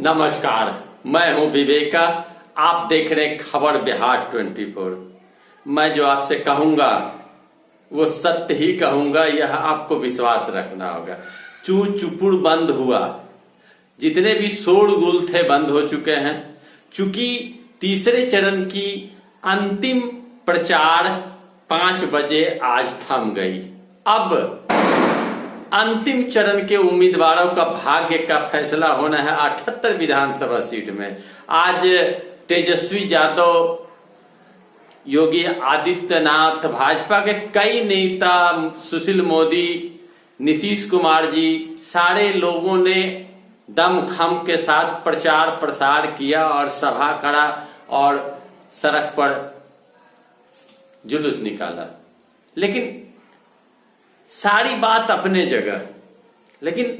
नमस्कार, मैं हूं विवेका। आप देख रहे हैं खबर बिहार 24। मैं जो आपसे कहूंगा वो सत्य ही कहूंगा, यह आपको विश्वास रखना होगा। चू चुपुड़ बंद हुआ, जितने भी शोरगुल थे बंद हो चुके हैं। चूंकि तीसरे चरण की अंतिम प्रचार 5 बजे आज थम गई। अब अंतिम चरण के उम्मीदवारों का भाग्य का फैसला होना है 78 विधानसभा सीट में। आज तेजस्वी यादव, योगी आदित्यनाथ, भाजपा के कई नेता, सुशील मोदी, नीतीश कुमार जी, सारे लोगों ने दमखम के साथ प्रचार प्रसार किया और सभा करा और सड़क पर जुलूस निकाला। लेकिन सारी बात अपने जगह, लेकिन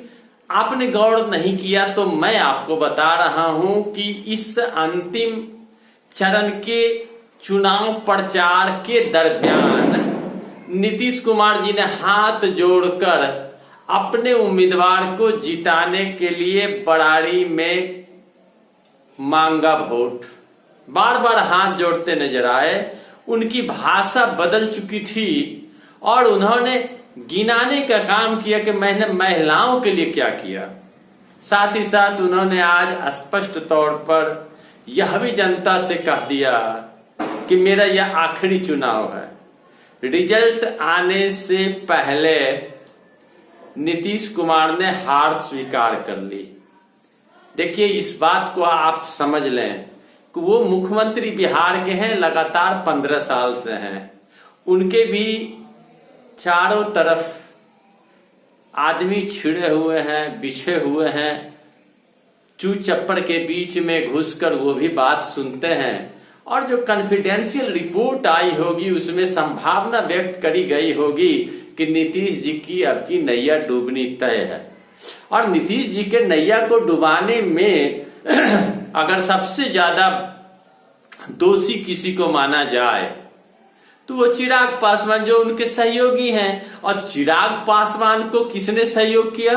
आपने गौर नहीं किया तो मैं आपको बता रहा हूं कि इस अंतिम चरण के चुनाव प्रचार के दरमियान नीतीश कुमार जी ने हाथ जोड़कर अपने उम्मीदवार को जिताने के लिए बड़ारी में मांगा वोट। बार बार हाथ जोड़ते नजर आए। उनकी भाषा बदल चुकी थी और उन्होंने गिनाने का काम किया कि मैंने महिलाओं के लिए क्या किया। साथ ही साथ उन्होंने आज स्पष्ट तौर पर यह भी जनता से कह दिया कि मेरा यह आखिरी चुनाव है। रिजल्ट आने से पहले नीतीश कुमार ने हार स्वीकार कर ली। देखिए, इस बात को आप समझ लें कि वो मुख्यमंत्री बिहार के हैं, लगातार 15 साल से हैं। उनके भी चारों तरफ आदमी छिड़े हुए हैं, बिछे हुए हैं। चू चप्पड़ के बीच में घुसकर वो भी बात सुनते हैं और जो कॉन्फिडेंशियल रिपोर्ट आई होगी उसमें संभावना व्यक्त करी गई होगी कि नीतीश जी की अब की नैया डूबनी तय है। और नीतीश जी के नैया को डुबाने में अगर सबसे ज्यादा दोषी किसी को माना जाए तो वो चिराग पासवान, जो उनके सहयोगी हैं। और चिराग पासवान को किसने सहयोग किया?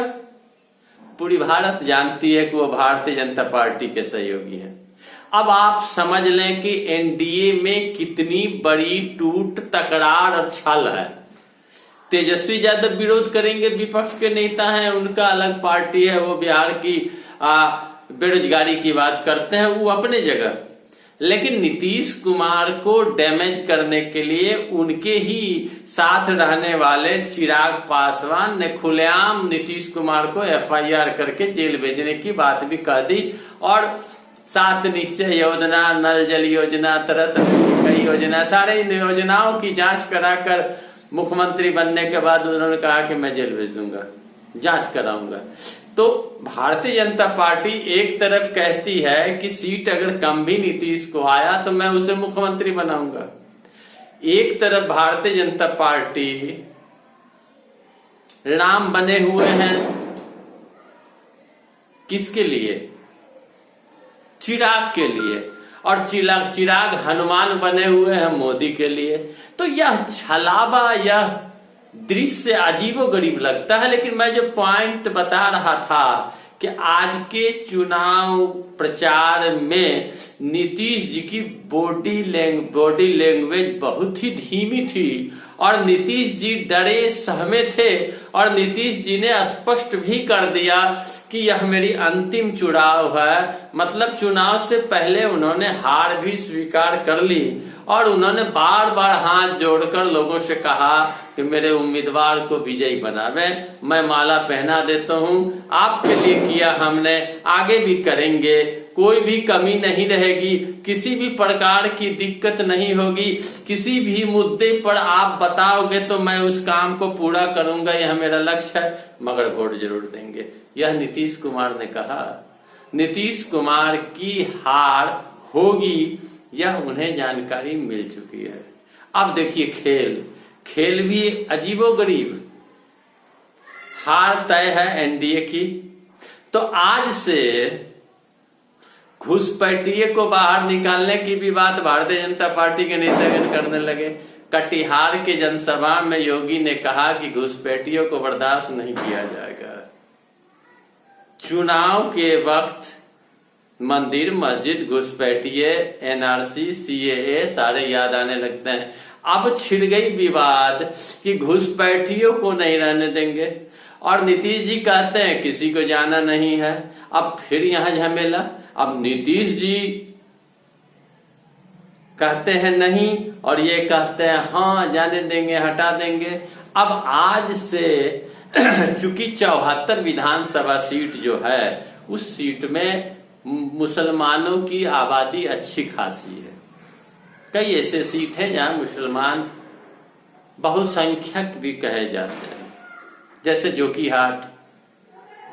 पूरी भारत जानती है कि वो भारतीय जनता पार्टी के सहयोगी हैं। अब आप समझ लें कि एनडीए में कितनी बड़ी टूट तकरार और छल है। तेजस्वी यादव विरोध करेंगे, विपक्ष के नेता हैं, उनका अलग पार्टी है, वो बिहार की बेरोजगारी की बात करते हैं, वो अपने जगह। लेकिन नीतीश कुमार को डैमेज करने के लिए उनके ही साथ रहने वाले चिराग पासवान ने खुलेआम नीतीश कुमार को एफआईआर करके जेल भेजने की बात भी कह दी। और 7 निश्चय योजना, नल जल योजना, तरह तरह की कई योजना, सारे इन योजनाओं की जांच कराकर मुख्यमंत्री बनने के बाद उन्होंने कहा कि मैं जेल भेज दूंगा, जांच कराऊंगा। तो भारतीय जनता पार्टी एक तरफ कहती है कि सीट अगर कम भी नीतीश को आया तो मैं उसे मुख्यमंत्री बनाऊंगा। एक तरफ भारतीय जनता पार्टी राम बने हुए हैं, किसके लिए? चिराग के लिए। और चिराग हनुमान बने हुए हैं मोदी के लिए। तो यह छलावा, यह दृश्य अजीबोगरीब लगता है। लेकिन मैं जो पॉइंट बता रहा था कि आज के चुनाव प्रचार में नीतीश जी की बॉडी लैंग्वेज बहुत ही धीमी थी और नीतीश जी डरे सहमे थे। और नीतीश जी ने स्पष्ट भी कर दिया कि यह मेरी अंतिम चुनाव है। मतलब चुनाव से पहले उन्होंने हार भी स्वीकार कर ली और उन्होंने बार बार हाथ जोड़कर लोगों से कहा कि मेरे उम्मीदवार को विजयी बनावे, मैं माला पहना देता हूं, आपके लिए किया हमने, आगे भी करेंगे, कोई भी कमी नहीं रहेगी, किसी भी प्रकार की दिक्कत नहीं होगी, किसी भी मुद्दे पर आप बताओगे तो मैं उस काम को पूरा करूंगा, यह मेरा लक्ष्य है, मगर वोट जरूर देंगे। यह नीतीश कुमार ने कहा। नीतीश कुमार की हार होगी यह उन्हें जानकारी मिल चुकी है। अब देखिए, खेल भी अजीबोगरीब। हार तय है एनडीए की। तो आज से घुसपैठिए को बाहर निकालने की भी बात भारतीय जनता पार्टी के नेतागण करने लगे। कटिहार के जनसभा में योगी ने कहा कि घुसपैठियों को बर्दाश्त नहीं किया जाएगा। चुनाव के वक्त मंदिर, मस्जिद, घुसपैठिए, एनआरसी, सीएए सारे याद आने लगते हैं। अब छिड़ गई विवाद कि घुसपैठियों को नहीं रहने देंगे और नीतीश जी कहते हैं किसी को जाना नहीं है। अब फिर यहां झमेला। अब नीतीश जी कहते हैं नहीं और ये कहते हैं हाँ जाने देंगे, हटा देंगे। अब आज से चूंकि 74 विधानसभा सीट जो है उस सीट में मुसलमानों की आबादी अच्छी खासी है। कई ऐसे सीट हैं जहां मुसलमान बहुसंख्यक भी कहे जाते हैं, जैसे जोकीहाट,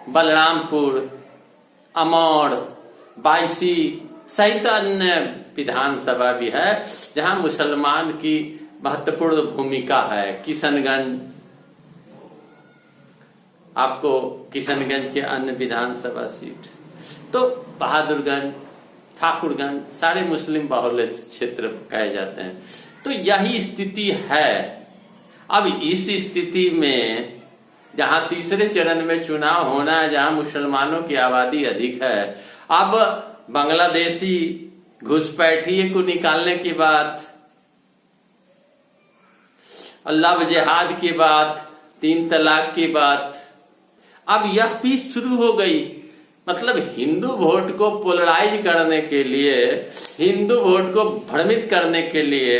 बलरामपुर, अमौर, बायसी सहित अन्य विधानसभा भी है जहां मुसलमान की महत्वपूर्ण भूमिका है। किशनगंज, आपको किशनगंज के अन्य विधानसभा सीट, तो बहादुरगंज, ठाकुरगंज सारे मुस्लिम बाहुल्य क्षेत्र कहे जाते हैं। तो यही स्थिति है। अब इस स्थिति में जहां तीसरे चरण में चुनाव होना है, जहां मुसलमानों की आबादी अधिक है, अब बांग्लादेशी घुसपैठिए को निकालने की बात, लव जिहाद की बात, 3 तलाक की बात, अब यह भी शुरू हो गई। मतलब हिंदू वोट को पोलराइज करने के लिए, हिंदू वोट को भ्रमित करने के लिए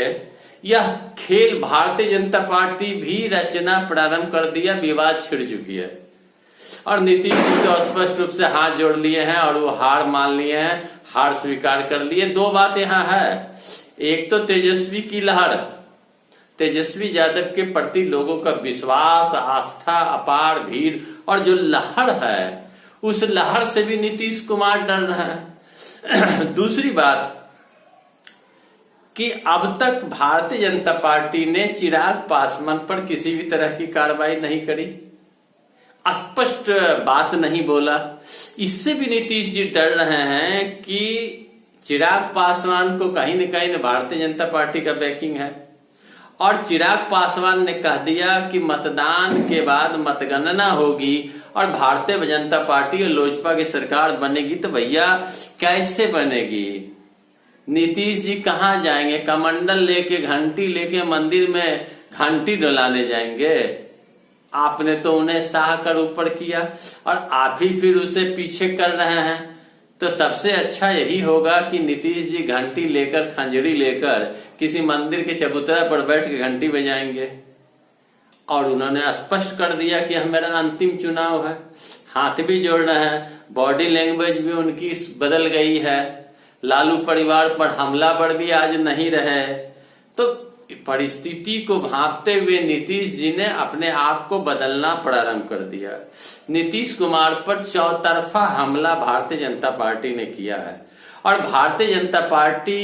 यह खेल भारतीय जनता पार्टी भी रचना प्रारंभ कर दिया। विवाद छिड़ चुकी है और नीतीश जी तो स्पष्ट रूप से हाथ जोड़ लिए हैं और वो हार मान लिए हैं, हार स्वीकार कर लिए। 2 बात यहां है, एक तो तेजस्वी की लहर, तेजस्वी यादव के प्रति लोगों का विश्वास, आस्था, अपार भीड़ और जो लहर है उस लहर से भी नीतीश कुमार डर रहे हैं। दूसरी बात कि अब तक भारतीय जनता पार्टी ने चिराग पासवान पर किसी भी तरह की कार्रवाई नहीं करी, स्पष्ट बात नहीं बोला। इससे भी नीतीश जी डर रहे हैं कि चिराग पासवान को कहीं न कहीं भारतीय जनता पार्टी का बैकिंग है और चिराग पासवान ने कह दिया कि मतदान के बाद मतगणना होगी और भारतीय जनता पार्टी और लोजपा की सरकार बनेगी। तो भैया कैसे बनेगी? नीतीश जी कहां जाएंगे? कमंडल लेके, घंटी लेके मंदिर में घंटी डोलाने जाएंगे? आपने तो उन्हें साह कर ऊपर किया और आप ही फिर उसे पीछे कर रहे हैं। तो सबसे अच्छा यही होगा कि नीतीश जी घंटी लेकर, खंजरी लेकर किसी मंदिर के चबूतरा पर बैठ के घंटी बजाएंगे। और उन्होंने स्पष्ट कर दिया कि हमारा अंतिम चुनाव है, हाथ भी जोड़ रहे हैं, बॉडी लैंग्वेज भी उनकी बदल गई है। लालू परिवार पर हमलावर भी आज नहीं रहे। तो परिस्थिति को भांपते हुए नीतीश जी ने अपने आप को बदलना प्रारंभ कर दिया। नीतीश कुमार पर चौतरफा हमला भारतीय जनता पार्टी ने किया है और भारतीय जनता पार्टी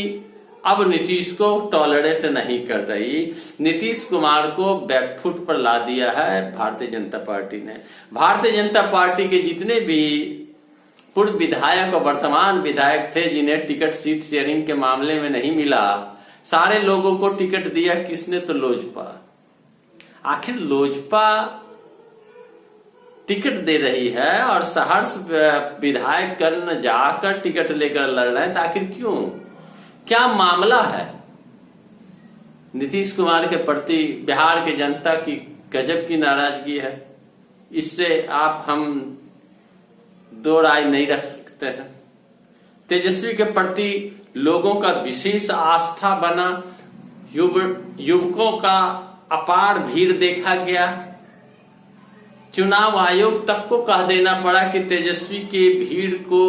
अब नीतीश को टॉलरेट नहीं कर रही। नीतीश कुमार को बैकफुट पर ला दिया है भारतीय जनता पार्टी ने। भारतीय जनता पार्टी के जितने भी पूर्व विधायक और वर्तमान विधायक थे जिन्हें टिकट सीट शेयरिंग के मामले में नहीं मिला, सारे लोगों को टिकट दिया किसने? तो लोजपा। आखिर लोजपा टिकट दे रही है और सहर्ष विधायक कर्ण जाकर टिकट लेकर लड़ रहे हैं, तो आखिर क्यों? क्या मामला है? नीतीश कुमार के प्रति बिहार की जनता की गजब की नाराजगी है। इससे हम 2 राय नहीं रख सकते हैं। तेजस्वी के प्रति लोगों का विशेष आस्था बना, युवकों का अपार भीड़ देखा गया। चुनाव आयोग तक को कह देना पड़ा कि तेजस्वी के भीड़ को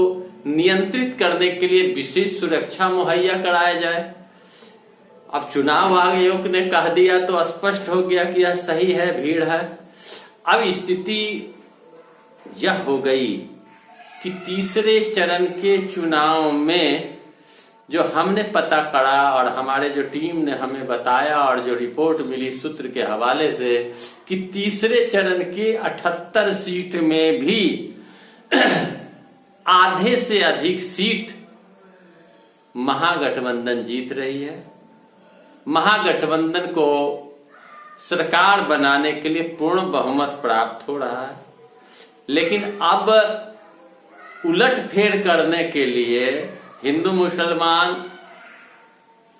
नियंत्रित करने के लिए विशेष सुरक्षा मुहैया कराया जाए। अब चुनाव आयोग ने कह दिया तो स्पष्ट हो गया कि यह सही है, भीड़ है। अब स्थिति यह हो गई कि तीसरे चरण के चुनाव में जो हमने पता करा और हमारे जो टीम ने हमें बताया और जो रिपोर्ट मिली सूत्र के हवाले से कि तीसरे चरण के 78 सीट में भी आधे से अधिक सीट महागठबंधन जीत रही है। महागठबंधन को सरकार बनाने के लिए पूर्ण बहुमत प्राप्त हो रहा है। लेकिन अब उलटफेर करने के लिए हिंदू मुसलमान,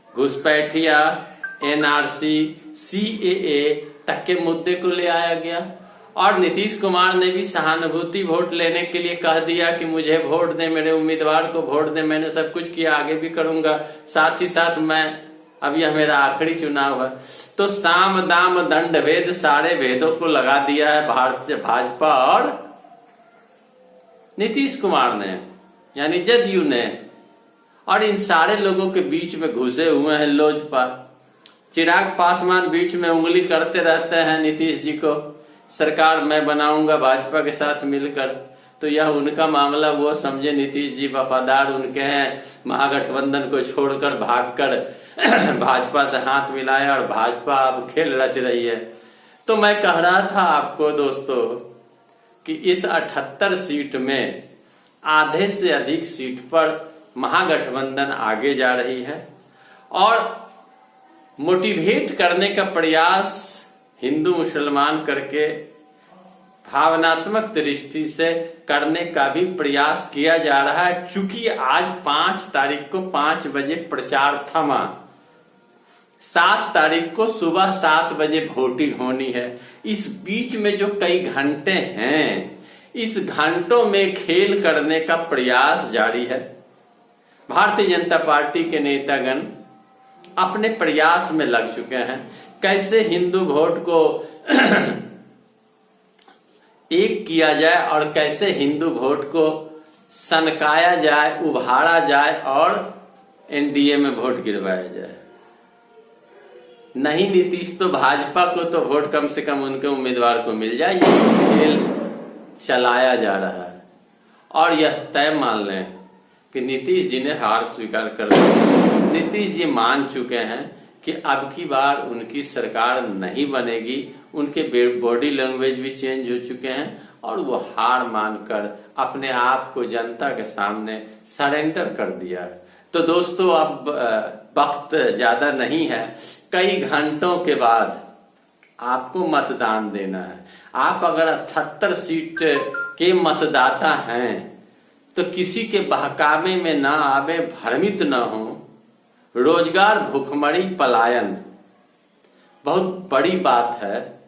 घुसपैठिया, एनआरसी, सीएए तक के मुद्दे को ले आया गया। और नीतीश कुमार ने भी सहानुभूति वोट लेने के लिए कह दिया कि मुझे वोट दे, मेरे उम्मीदवार को वोट दे, मैंने सब कुछ किया, आगे भी करूंगा, साथ ही साथ मैं, अब यह मेरा आखिरी चुनाव है। तो साम दाम दंड भेद सारे भेदों को लगा दिया है भारतीय भाजपा और नीतीश कुमार ने, यानी जदयू ने। और इन सारे लोगों के बीच में घुसे हुए हैं लोजपा। चिराग पासवान बीच में उंगली करते रहते हैं नीतीश जी को, सरकार मैं बनाऊंगा भाजपा के साथ मिलकर। तो यह उनका मामला, वो समझे नीतीश जी वफादार उनके हैं, महागठबंधन को छोड़कर भागकर भाजपा से हाथ मिलाया और भाजपा अब खेल रच रही है। तो मैं कह रहा था आपको दोस्तों कि इस 78 सीट में आधे से अधिक सीट पर महागठबंधन आगे जा रही है और मोटिवेट करने का प्रयास हिंदू मुसलमान करके भावनात्मक दृष्टि से करने का भी प्रयास किया जा रहा है। चूंकि आज 5 तारीख को 5 बजे प्रचार थमा, 7 तारीख को सुबह 7 बजे वोटिंग होनी है। इस बीच में जो कई घंटे हैं, इस घंटों में खेल करने का प्रयास जारी है। भारतीय जनता पार्टी के नेतागण अपने प्रयास में लग चुके हैं, कैसे हिंदू वोट को एक किया जाए और कैसे हिंदू वोट को सनकाया जाए, उभारा जाए और एनडीए में वोट गिरवाया जाए। नहीं नीतीश तो भाजपा को तो वोट कम से कम उनके उम्मीदवार को मिल जाए, ये खेल चलाया जा रहा है। और यह तय मान लें कि नीतीश जी ने हार स्वीकार कर ली। नीतीश जी मान चुके हैं कि अब की बार उनकी सरकार नहीं बनेगी। उनके बॉडी लैंग्वेज भी चेंज हो चुके हैं और वो हार मानकर अपने आप को जनता के सामने सरेंडर कर दिया। तो दोस्तों अब वक्त ज्यादा नहीं है, कई घंटों के बाद आपको मतदान देना है। आप अगर 78 सीट के मतदाता हैं तो किसी के बहकावे में ना आवे, भ्रमित ना हो। रोजगार, भूखमरी, पलायन बहुत बड़ी बात है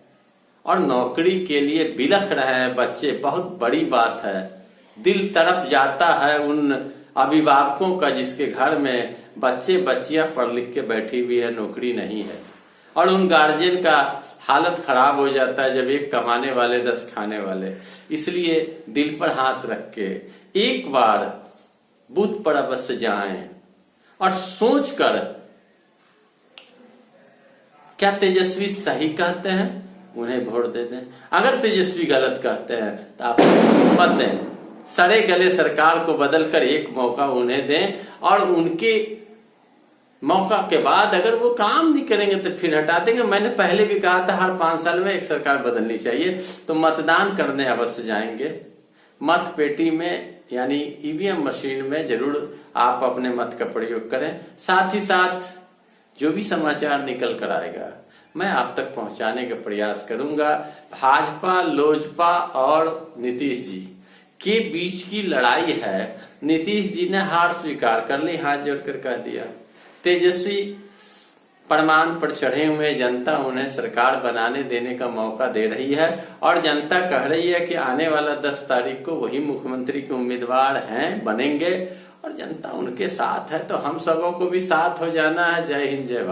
और नौकरी के लिए बिलख रहे हैं बच्चे, बहुत बड़ी बात है। दिल तड़प जाता है उन अभिभावकों का जिसके घर में बच्चे बच्चियां पढ़ लिख के बैठी हुई है, नौकरी नहीं है। और उन गार्जियन का हालत खराब हो जाता है जब एक कमाने वाले 10 खाने वाले। इसलिए दिल पर हाथ रख के एक बार बूथ पर अवश्य जाएं और सोचकर, क्या तेजस्वी सही कहते हैं उन्हें वोट दे दें। अगर तेजस्वी गलत कहते हैं तो आप मत दें, सड़े गले सरकार को बदलकर एक मौका उन्हें दें और उनके मौका के बाद अगर वो काम नहीं करेंगे तो फिर हटा देंगे। मैंने पहले भी कहा था हर 5 साल में एक सरकार बदलनी चाहिए। तो मतदान करने अवश्य जाएंगे, मत पेटी में यानी ईवीएम मशीन में जरूर आप अपने मत का प्रयोग करें। साथ ही साथ जो भी समाचार निकल कर आएगा मैं आप तक पहुंचाने का प्रयास करूंगा। भाजपा, लोजपा और नीतीश जी के बीच की लड़ाई है। नीतीश जी ने हार स्वीकार कर ली, हाथ जोड़कर कह दिया। तेजस्वी प्रमाण पर चढ़े हुए, जनता उन्हें सरकार बनाने देने का मौका दे रही है और जनता कह रही है कि आने वाला 10 तारीख को वही मुख्यमंत्री के उम्मीदवार हैं, बनेंगे और जनता उनके साथ है। तो हम सबों को भी साथ हो जाना है। जय हिंद, जय भारत।